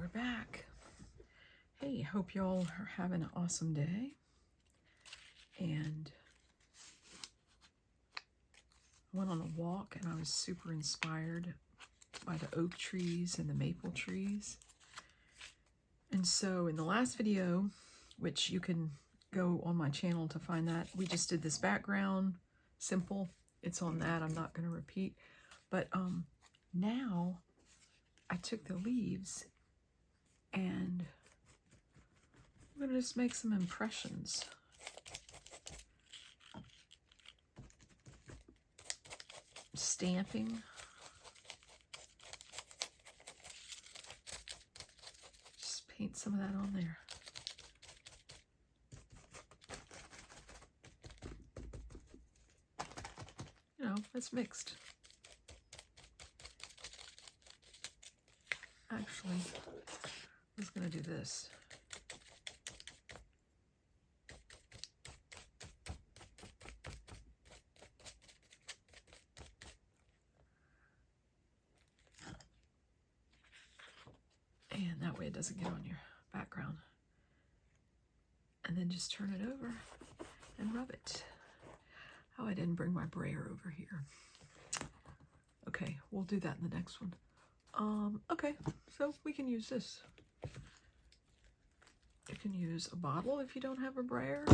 we're back. Hey, hope y'all are having an awesome day. And I went on a walk and I was super inspired by the oak trees and the maple trees. And so in the last video, which you can go on my channel to find that, we just did this background, simple. It's on that, I'm not going to repeat. But now I took the leaves and I'm going to just make some impressions. Stamping. Just paint some of that on there. You know, it's mixed. Actually, I was going to do this. And that way it doesn't get on your background. And then just turn it over and rub it. Oh, I didn't bring my brayer over here. Okay, we'll do that in the next one. Okay, so we can use this. You can use a bottle if you don't have a brayer.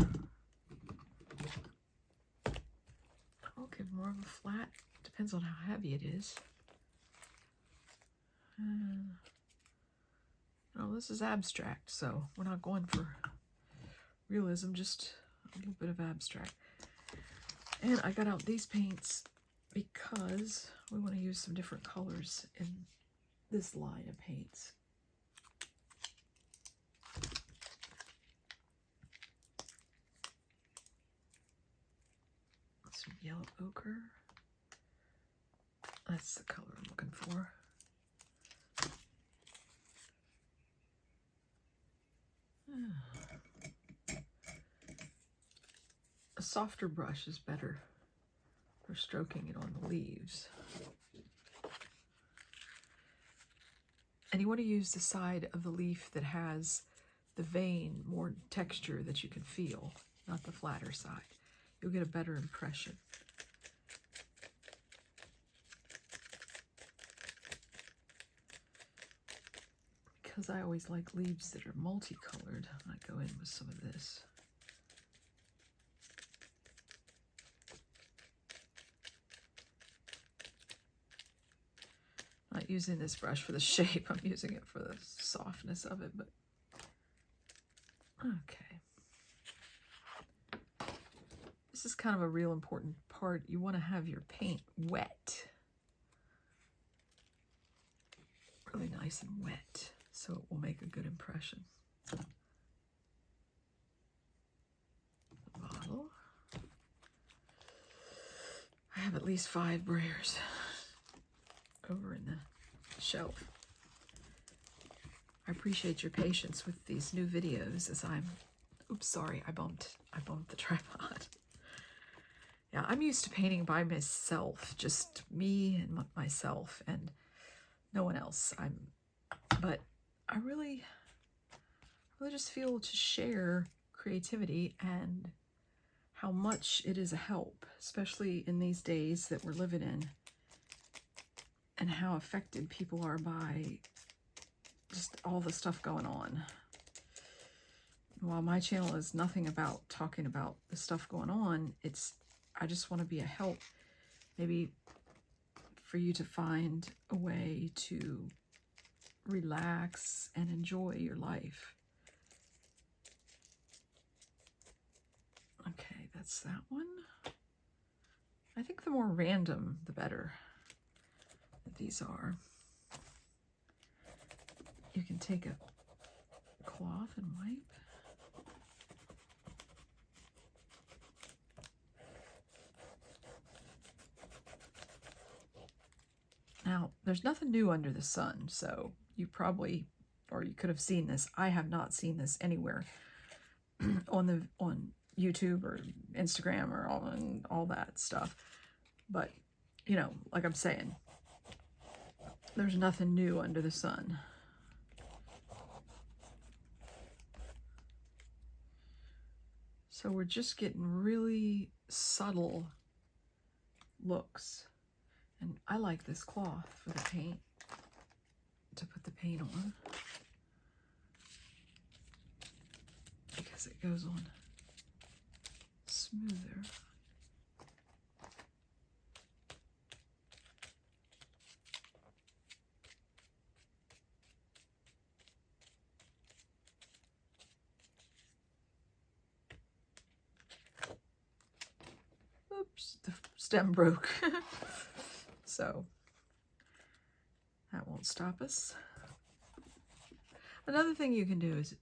I'll give more of a flat. Depends on how heavy it is. No, this is abstract, so we're not going for realism, just a little bit of abstract. And I got out these paints because we want to use some different colors in this line of paints. Some yellow ochre. That's the color I'm looking for. A softer brush is better for stroking it on the leaves. And you want to use the side of the leaf that has the vein, more texture that you can feel, not the flatter side. You'll get a better impression. Because I always like leaves that are multicolored, I go in with some of this. Not using this brush for the shape, I'm using it for the softness of it, but okay. This is kind of a real important part. You want to have your paint wet. Really nice and wet, so it will make a good impression. The bottle. I have at least 5 brayers over in the shelf. I appreciate your patience with these new videos as I'm, oops, sorry, I bumped the tripod. Yeah, I'm used to painting by myself, just me and myself and no one else. But I really just feel to share creativity and how much it is a help, especially in these days that we're living in, and how affected people are by just all the stuff going on. While my channel is nothing about talking about the stuff going on, I just want to be a help, maybe for you to find a way to relax and enjoy your life. Okay, that's that one. I think the more random, the better that these are. You can take a cloth and wipe. Now, there's nothing new under the sun, so you probably, or you could have seen this. I have not seen this anywhere on YouTube or Instagram or all that stuff. But, you know, like I'm saying, there's nothing new under the sun. So we're just getting really subtle looks. And I like this cloth for the paint, to put the paint on, because it goes on smoother. Oops, the stem broke. So that won't stop us. Another thing you can do is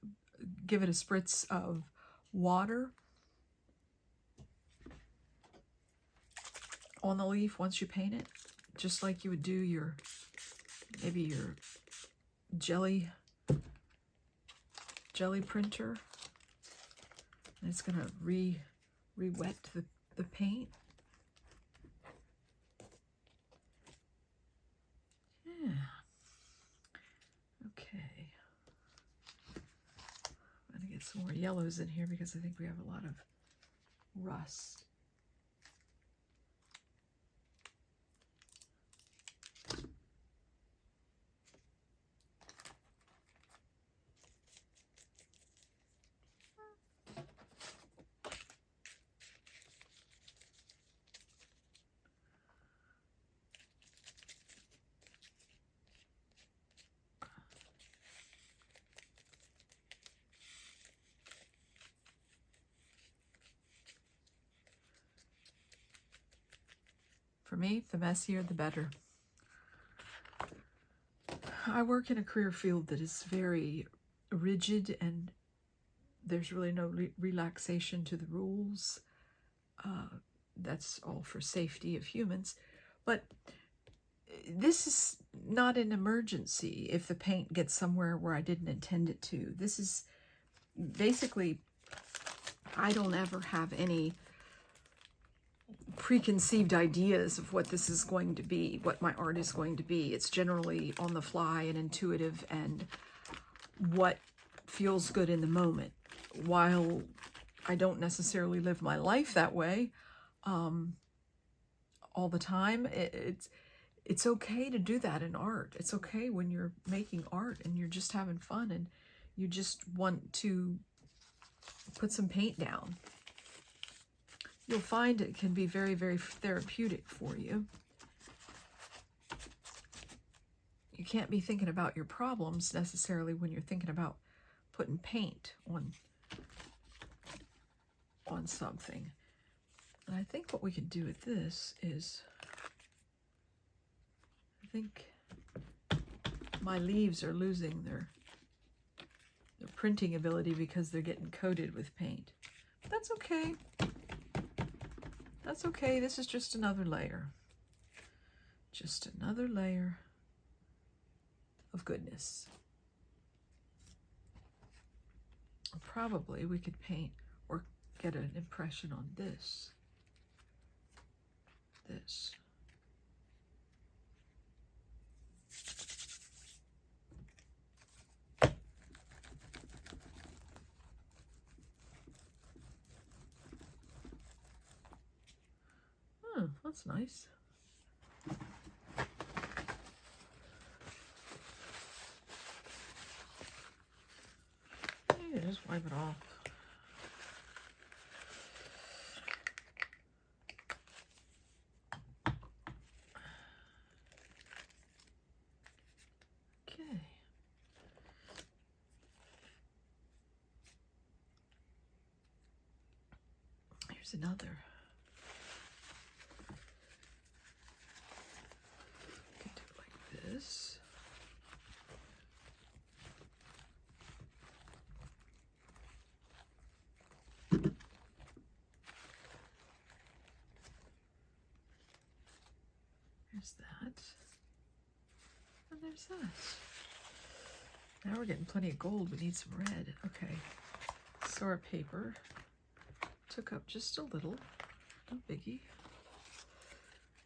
give it a spritz of water on the leaf once you paint it, just like you would do your, maybe your jelly printer. And it's gonna re-wet the paint. Yeah. Okay. I'm gonna get some more yellows in here because I think we have a lot of rust. For me, the messier, the better. I work in a career field that is very rigid, and there's really no relaxation to the rules. That's all for safety of humans. But this is not an emergency if the paint gets somewhere where I didn't intend it to. This is basically, I don't ever have any preconceived ideas of what this is going to be, what my art is going to be. It's generally on the fly and intuitive and what feels good in the moment. While I don't necessarily live my life that way all the time, it's okay to do that in art. It's okay when you're making art and you're just having fun and you just want to put some paint down. You'll find it can be very, very therapeutic for you. You can't be thinking about your problems necessarily when you're thinking about putting paint on something. And I think what we can do with this is, I think my leaves are losing their printing ability because they're getting coated with paint. But that's okay. That's okay. This is just another layer. Just another layer of goodness. Probably we could paint or get an impression on this. This. Oh, that's nice. Maybe just wipe it off. Okay. Here's another. We can do it like this. There's that. And there's that. Now we're getting plenty of gold. We need some red. Okay. So our paper took up just a little. No biggie.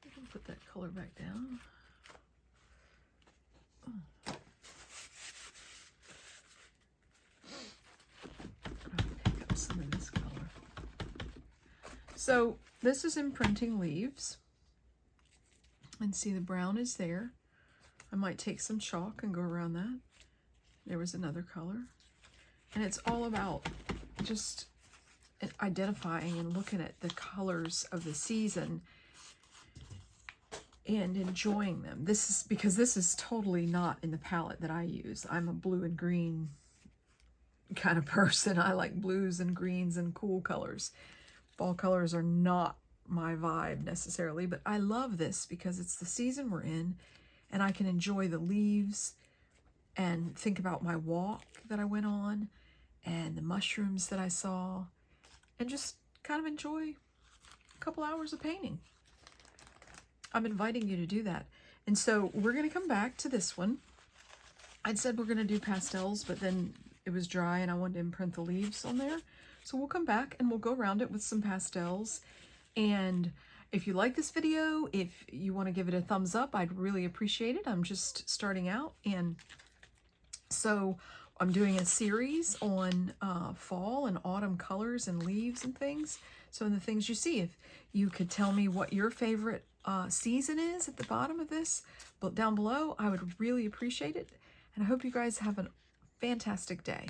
We can put that color back down. Oh. I'll pick up some of this color. So this is imprinting leaves. And see, the brown is there. I might take some chalk and go around that. There was another color. And it's all about just identifying and looking at the colors of the season and enjoying them. This is because this is totally not in the palette that I use. I'm a blue and green kind of person. I like blues and greens and cool colors. Fall colors are not my vibe necessarily, but I love this because it's the season we're in and I can enjoy the leaves and think about my walk that I went on and the mushrooms that I saw and just kind of enjoy a couple hours of painting. I'm inviting you to do that. And so we're going to come back to this one. I'd said we're going to do pastels, but then it was dry and I wanted to imprint the leaves on there. So we'll come back and we'll go around it with some pastels. And if you like this video, if you want to give it a thumbs up, I'd really appreciate it. I'm just starting out. And so I'm doing a series on fall and autumn colors and leaves and things. So in the things you see, if you could tell me what your favorite season is at the bottom of this, but down below, I would really appreciate it. And I hope you guys have a fantastic day.